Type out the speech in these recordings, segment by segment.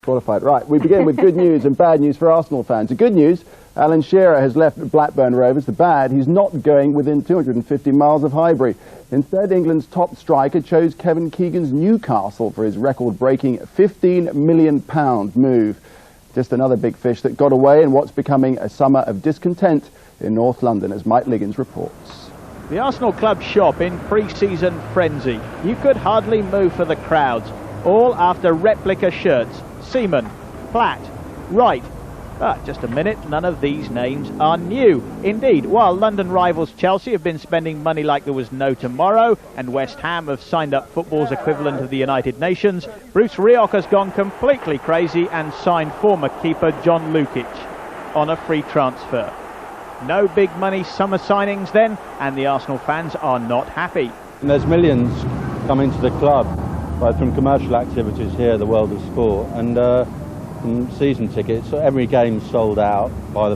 disqualified. Right, we begin with good news and bad news for Arsenal fans. The good news, Alan Shearer has left Blackburn Rovers. The bad, he's not going within 250 miles of Highbury. Instead, England's top striker chose Kevin Keegan's Newcastle for his record-breaking £15 million move. Just another big fish that got away in what's becoming a summer of discontent in North London, as Mike Liggins reports. The Arsenal club shop in pre-season frenzy. You could hardly move for the crowds, all after replica shirts. Seaman, Platt, Wright. But just a minute, none of these names are new. Indeed, while London rivals Chelsea have been spending money like there was no tomorrow, and West Ham have signed up football's equivalent of the United Nations, Bruce Rioch has gone completely crazy and signed former keeper John Lukic on a free transfer. No big money summer signings then, and the Arsenal fans are not happy. And there's millions coming to the club, both from commercial activities here, the world of sport, and from season tickets. So every game's sold out by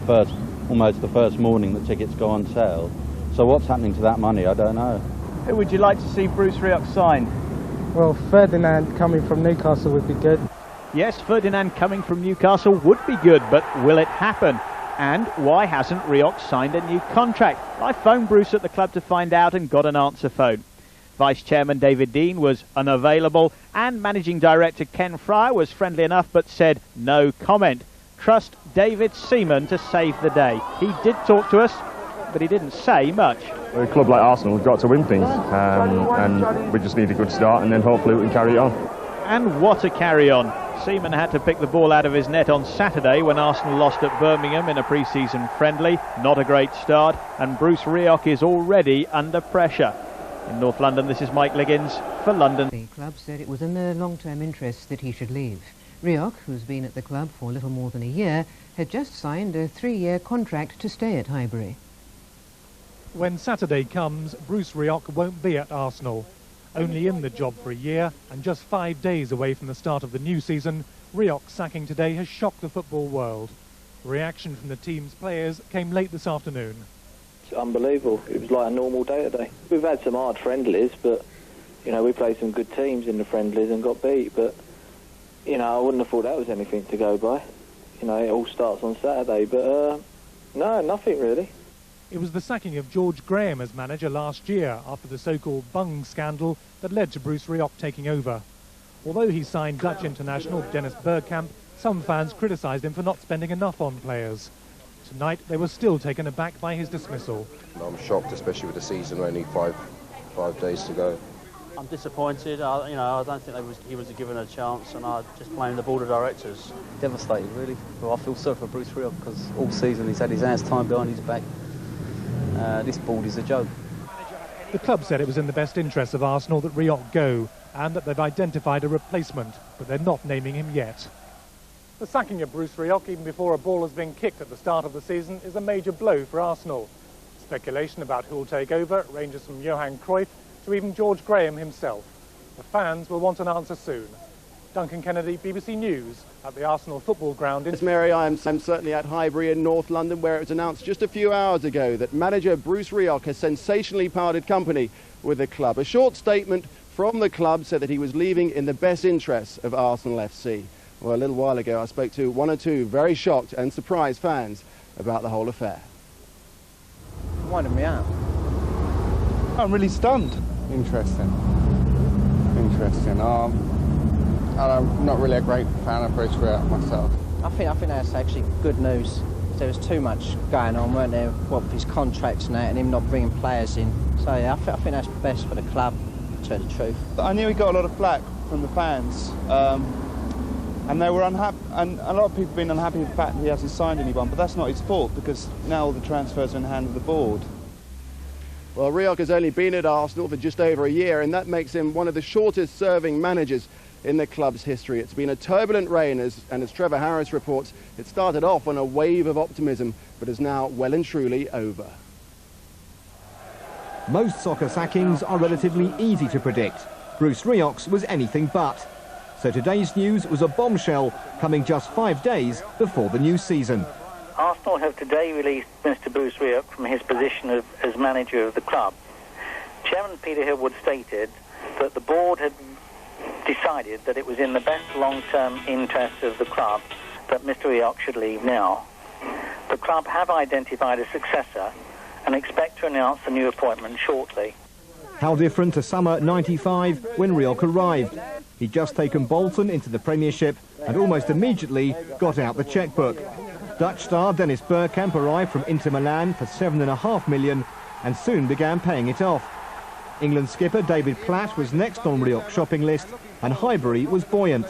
almost the first morning the tickets go on sale. So what's happening to that money, I don't know. Who would you like to see Bruce Rioch sign? Well, Ferdinand coming from Newcastle would be good. Yes, Ferdinand coming from Newcastle would be good, but will it happen? And why hasn't Rioch signed a new contract? I phoned Bruce at the club to find out and got an answer phone. Vice Chairman David Dean was unavailable, and Managing Director Ken Fryer was friendly enough but said no comment. Trust David Seaman to save the day. He did talk to us, but he didn't say much. A club like Arsenal, we've got to win things, and we just need a good start, and then hopefully we can carry it on. And what a carry on. Seaman had to pick the ball out of his net on Saturday when Arsenal lost at Birmingham in a pre-season friendly. Not a great start, and Bruce Rioch is already under pressure. In North London, this is Mike Liggins for London. The club said it was in their long-term interest that he should leave. Rioch, who's been at the club for little more than a year, had just signed a 3-year contract to stay at Highbury. When Saturday comes, Bruce Rioch won't be at Arsenal. Only in the job for a year and just 5 days away from the start of the new season, Rioch's sacking today has shocked the football world. Reaction from the team's players came late this afternoon. It's unbelievable. It was like a normal day today. We've had some hard friendlies, but, you know, we played some good teams in the friendlies and got beat, but, you know, I wouldn't have thought that was anything to go by. You know, it all starts on Saturday, but, no, nothing really. It was the sacking of George Graham as manager last year after the so-called bung scandal that led to Bruce Rioch taking over. Although he signed Dutch international Dennis Bergkamp, some fans criticised him for not spending enough on players. Tonight they were still taken aback by his dismissal. I'm shocked, especially with the season only five days to go. I'm disappointed. I don't think he was given a chance, and I just blame the board of directors. Devastated, really. Well, I feel sorry for Bruce Rioch because all season he's had his hands tied behind his back. This board is a joke. The club said it was in the best interest of Arsenal that Rioch go, and that they've identified a replacement, but they're not naming him yet. The sacking of Bruce Rioch, even before a ball has been kicked at the start of the season, is a major blow for Arsenal. Speculation about who will take over ranges from Johan Cruyff to even George Graham himself. The fans will want an answer soon. Duncan Kennedy, BBC News, at the Arsenal football ground. Yes, Mary, I'm certainly at Highbury in North London, where it was announced just a few hours ago that manager Bruce Rioch has sensationally parted company with the club. A short statement from the club said that he was leaving in the best interests of Arsenal FC. Well, a little while ago I spoke to one or two very shocked and surprised fans about the whole affair. Winding me out. I'm really stunned. Interesting. I'm not really a great fan of Bruce Rioch myself. I think that's actually good news. There was too much going on, weren't there? What, with his contracts and that, and him not bringing players in. So yeah, I think that's best for the club, to tell the truth. I knew he got a lot of flack from the fans, and they were unhappy. And a lot of people have been unhappy with the fact that he hasn't signed anyone. But that's not his fault, because now all the transfers are in the hand of the board. Well, Rioch has only been at Arsenal for just over a year, and that makes him one of the shortest-serving managers in the club's history. It's been a turbulent reign, and as Trevor Harris reports, it started off on a wave of optimism, but is now well and truly over. Most soccer sackings are relatively easy to predict. Bruce Rioch's was anything but. So today's news was a bombshell, coming just 5 days before the new season. Arsenal have today released Mr. Bruce Rioch from his position as manager of the club. Chairman Peter Hillwood stated that the board had decided that it was in the best long-term interests of the club that Mr. Rioch should leave now. The club have identified a successor and expect to announce the new appointment shortly. How different to summer '95 when Rioch arrived. He'd just taken Bolton into the Premiership and almost immediately got out the chequebook. Dutch star Dennis Bergkamp arrived from Inter Milan for £7.5 million and soon began paying it off. England skipper David Platt was next on Rioch's shopping list and Highbury was buoyant.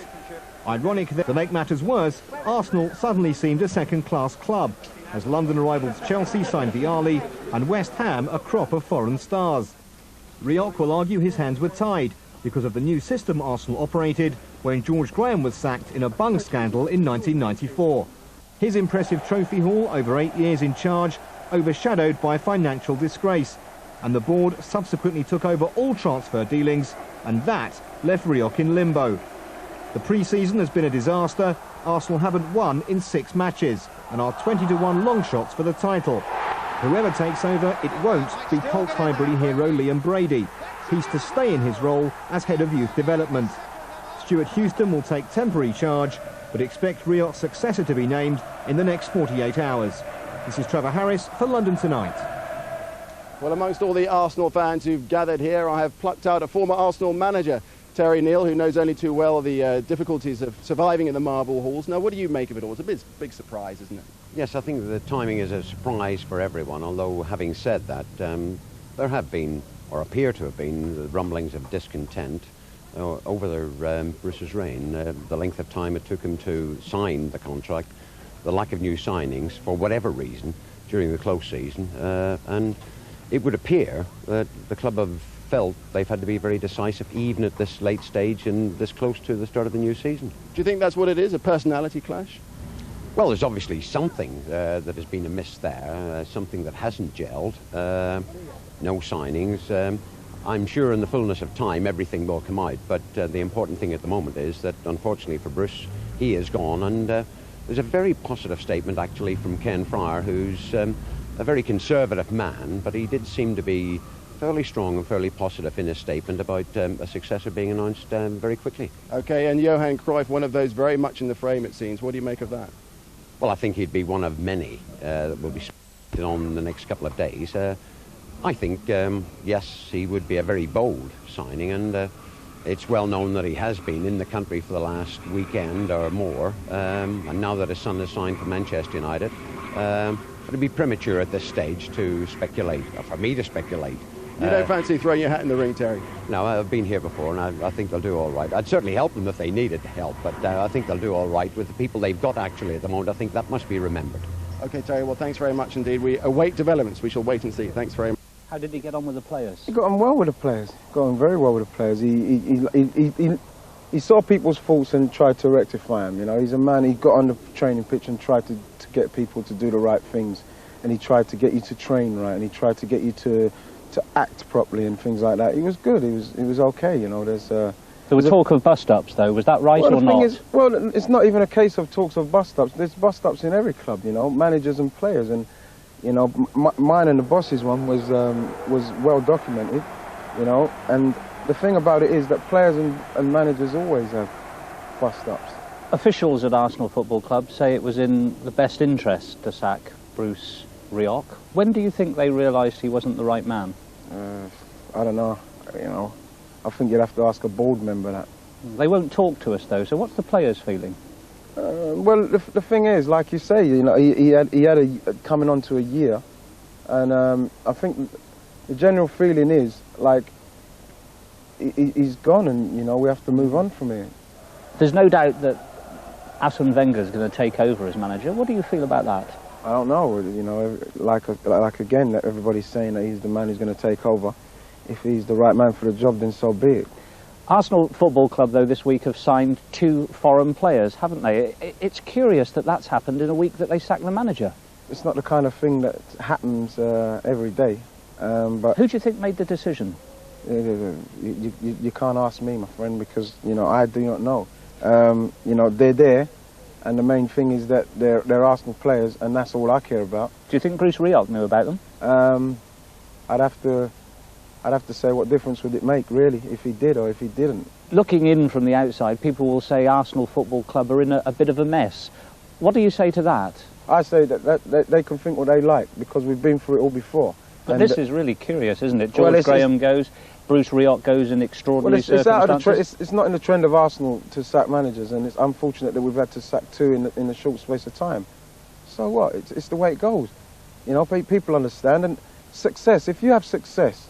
Ironic that, to make matters worse, Arsenal suddenly seemed a second-class club as London rivals Chelsea signed Vialli and West Ham a crop of foreign stars. Rioch will argue his hands were tied because of the new system Arsenal operated when George Graham was sacked in a bung scandal in 1994. His impressive trophy haul over 8 years in charge overshadowed by financial disgrace, and the board subsequently took over all transfer dealings, and that left Rioch in limbo. The pre-season has been a disaster. Arsenal haven't won in 6 matches and are 20-1 long shots for the title. Whoever takes over, it won't be cult Highbury hero Liam Brady. He's to stay in his role as head of youth development. Stuart Houston will take temporary charge, but expect Rioch's successor to be named in the next 48 hours. This is Trevor Harris for London Tonight. Well, amongst all the Arsenal fans who've gathered here, I have plucked out a former Arsenal manager, Terry Neal, who knows only too well the difficulties of surviving in the marble halls. Now, what do you make of it all? It's a big surprise, isn't it? Yes, I think the timing is a surprise for everyone, although having said that, there have been, or appear to have been, the rumblings of discontent over Bruce's reign. The length of time it took him to sign the contract, the lack of new signings, for whatever reason, during the close season, and it would appear that the club have felt they've had to be very decisive, even at this late stage and this close to the start of the new season. Do you think that's what it is, a personality clash? Well, there's obviously something that has been amiss there, something that hasn't gelled, no signings. I'm sure in the fullness of time everything will come out, but the important thing at the moment is that, unfortunately for Bruce, he is gone, and there's a very positive statement actually from Ken Fryer, who's a very conservative man, but he did seem to be fairly strong and fairly positive in his statement about a successor being announced very quickly. Okay, and Johan Cruyff, one of those very much in the frame, it seems. What do you make of that? Well, I think he'd be one of many that will be on in the next couple of days. I think, yes, he would be a very bold signing, and it's well known that he has been in the country for the last weekend or more, and now that his son has signed for Manchester United, it'd be premature at this stage to speculate, or for me to speculate. You don't fancy throwing your hat in the ring, Terry? No, I've been here before, and I think they'll do all right. I'd certainly help them if they needed help, but I think they'll do all right with the people they've got actually at the moment. I think that must be remembered. Okay, Terry, well, thanks very much indeed. We await developments. We shall wait and see. Thanks very much. How did he get on with the players? He got on well with the players. Got on very well with the players. He saw people's faults and tried to rectify them. You know, he's a man. He got on the training pitch and tried to get people to do the right things, and he tried to get you to train right, and he tried to get you to act properly and things like that. He was good. He was okay. You know, there was talk of bust-ups though. Was that right or not? Well, it's not even a case of talks of bust-ups. There's bust-ups in every club. You know, managers and players, and you know, mine and the boss's one was well documented. You know, and the thing about it is that players and managers always have bust-ups. Officials at Arsenal Football Club say it was in the best interest to sack Bruce Rioch. When do you think they realised he wasn't the right man? I don't know. You know, I think you'd have to ask a board member that. They won't talk to us though. So what's the players feeling? Well, the thing is, like you say, you know, he had coming on to a year, and I think the general feeling is like he's gone, and you know we have to move on from here. There's no doubt that Arsene Wenger is going to take over as manager. What do you feel about that? I don't know. You know, like again, everybody's saying that he's the man who's going to take over. If he's the right man for the job, then so be it. Arsenal Football Club, though, this week have signed 2 foreign players, haven't they? It's curious that that's happened in a week that they sacked the manager. It's not the kind of thing that happens every day. But who do you think made the decision? You can't ask me, my friend, because you know I do not know. You know, they're there, and the main thing is that they're Arsenal players, and that's all I care about. Do you think Bruce Rioch knew about them? I'd have to say what difference would it make, really, if he did or if he didn't. looking in from the outside, people will say Arsenal Football Club are in a bit of a mess. What do you say to that? I say that they can think what they like, because we've been through it all before. But this is really curious, isn't it? George Graham goes, Bruce Rioch goes in extraordinary circumstances. It's not in the trend of Arsenal to sack managers, and it's unfortunate that we've had to sack two in a short space of time. So what? It's the way it goes. You know, people understand. And success, if you have success,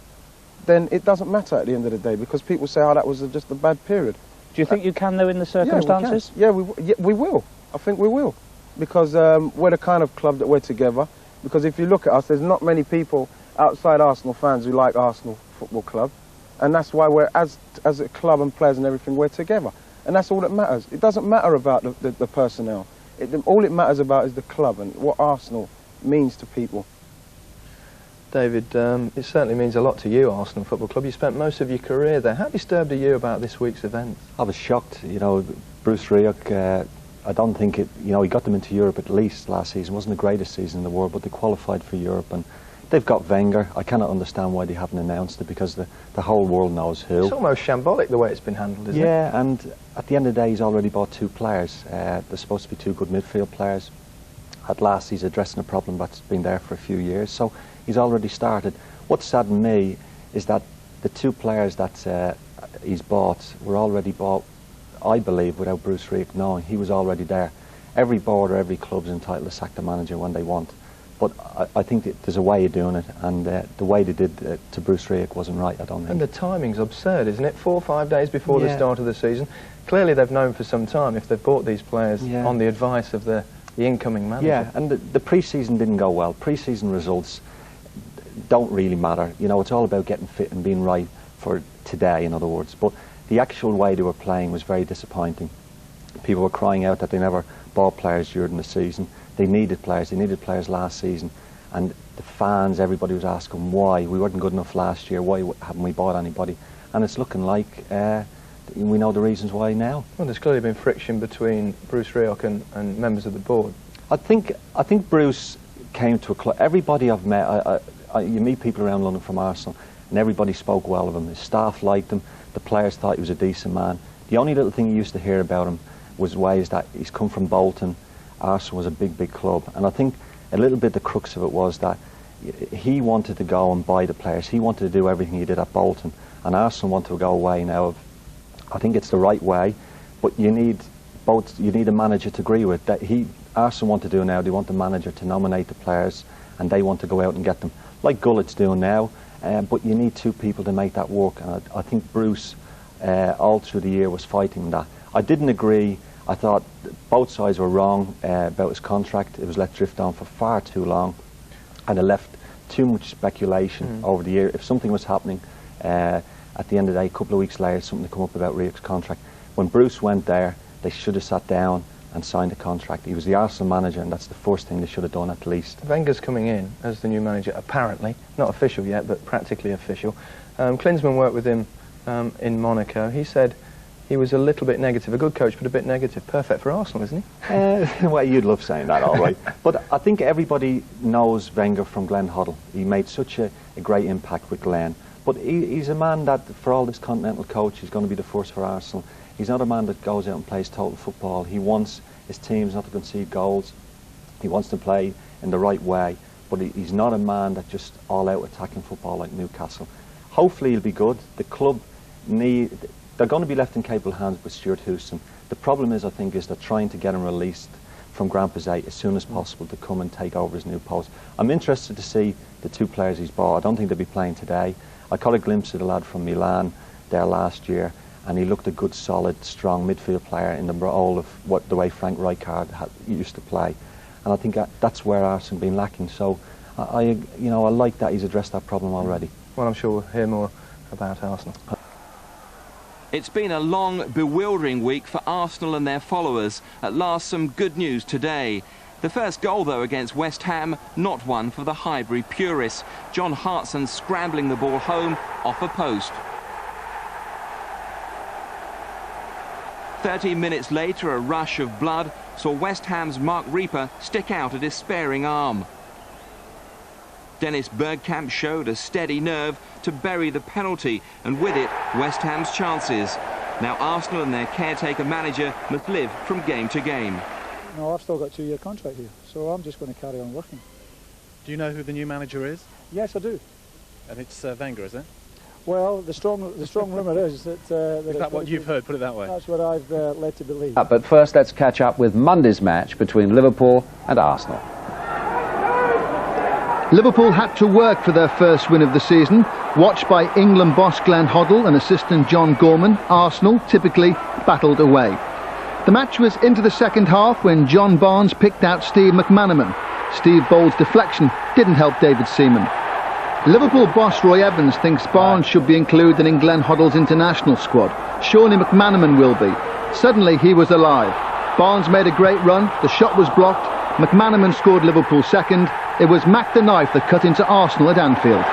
then it doesn't matter at the end of the day, because people say, oh, that was just a bad period. Do you think you can, though, in the circumstances? Yeah, we will. I think we will. Because we're the kind of club that we're together. Because if you look at us, there's not many people outside Arsenal fans who like Arsenal Football Club. And that's why we're, as a club and players and everything, we're together. And that's all that matters. It doesn't matter about the personnel. All it matters about is the club and what Arsenal means to people. David, it certainly means a lot to you, Arsenal Football Club. You spent most of your career there. How disturbed are you about this week's event? I was shocked. You know, Bruce Rioch, I don't think it, you know, he got them into Europe at least last season. It wasn't the greatest season in the world, but they qualified for Europe, and they've got Wenger. I cannot understand why they haven't announced it, because the whole world knows who. It's almost shambolic the way it's been handled, isn't it? Yeah, and at the end of the day, he's already bought two players. They're supposed to be two good midfield players. At last, he's addressing a problem that's been there for a few years, so he's already started. What saddened me is that the two players that he's bought were already bought, I believe, without Bruce Rioch knowing. He was already there. Every board or every club's entitled to sack the manager when they want. But I think that there's a way of doing it, and the way they did to Bruce Rioch wasn't right, I don't think. And the timing's absurd, isn't it? 4 or 5 days before the start of the season. Clearly they've known for some time, if they've bought these players on the advice of the incoming manager. Yeah, and the pre-season didn't go well. Pre-season results don't really matter. You know, it's all about getting fit and being right for today, in other words. But the actual way they were playing was very disappointing. People were crying out that they never bought players during the season. They needed players. They needed players last season. And the fans, everybody was asking why. We weren't good enough last year. Why haven't we bought anybody? And it's looking like we know the reasons why now. Well, there's clearly been friction between Bruce Rioch and members of the board. I think Bruce came to a club. Everybody I've met, you meet people around London from Arsenal, and everybody spoke well of him. His staff liked him. The players thought he was a decent man. The only little thing you used to hear about him was ways that he's come from Bolton. Arsenal was a big, big club. And I think a little bit the crux of it was that he wanted to go and buy the players. He wanted to do everything he did at Bolton. And Arsenal wanted to go away now. I think it's the right way, but you need a manager to agree with. Arsenal want to do now, they want the manager to nominate the players, and they want to go out and get them, like Gullett's doing now. But you need two people to make that work, and I think Bruce all through the year was fighting that. I didn't agree. I thought both sides were wrong about his contract. It was let drift on for far too long, and it left too much speculation over the year. If something was happening, at the end of the day, a couple of weeks later, something to come up about Rioch's contract. When Bruce went there, they should have sat down and signed a contract. He was the Arsenal manager, and that's the first thing they should have done at least. Wenger's coming in as the new manager, apparently. Not official yet, but practically official. Klinsmann worked with him in Monaco. He said he was a little bit negative. A good coach, but a bit negative. Perfect for Arsenal, isn't he? Well, you'd love saying that, all right. But I think everybody knows Wenger from Glenn Hoddle. He made such a great impact with Glenn. But he's a man that, for all this continental coach, he's going to be the first for Arsenal. He's not a man that goes out and plays total football. He wants his teams not to concede goals. He wants to play in the right way. But he's not a man that just all-out attacking football like Newcastle. Hopefully he'll be good. The club they're going to be left in capable hands with Stuart Houston. The problem is, I think, is they're trying to get him released from Grand Pozzo as soon as possible to come and take over his new post. I'm interested to see the two players he's bought. I don't think they'll be playing today. I caught a glimpse of the lad from Milan there last year, and he looked a good, solid, strong midfield player in the role of the way Frank Rijkaard used to play. And I think that's where Arsenal have been lacking. So I like that he's addressed that problem already. Well, I'm sure we'll hear more about Arsenal. It's been a long, bewildering week for Arsenal and their followers. At last, some good news today. The first goal, though, against West Ham, not one for the Highbury purists. John Hartson scrambling the ball home off a post. 30 minutes later, a rush of blood saw West Ham's Mark Reaper stick out a despairing arm. Dennis Bergkamp showed a steady nerve to bury the penalty, and with it, West Ham's chances. Now Arsenal and their caretaker manager must live from game to game. No, I've still got a 2-year contract here, so I'm just going to carry on working. Do you know who the new manager is? Yes, I do. And it's Wenger, is it? Well, the strong rumour is that... is that what you've heard, put it that way? That's what I've led to believe. But first, let's catch up with Monday's match between Liverpool and Arsenal. Liverpool had to work for their first win of the season. Watched by England boss Glenn Hoddle and assistant John Gorman, Arsenal typically battled away. The match was into the second half when John Barnes picked out Steve McManaman. Steve Bowles' deflection didn't help David Seaman. Liverpool boss Roy Evans thinks Barnes should be included in Glenn Hoddle's international squad. Surely McManaman will be. Suddenly he was alive. Barnes made a great run, the shot was blocked, McManaman scored Liverpool's second. It was Mac the Knife that cut into Arsenal at Anfield.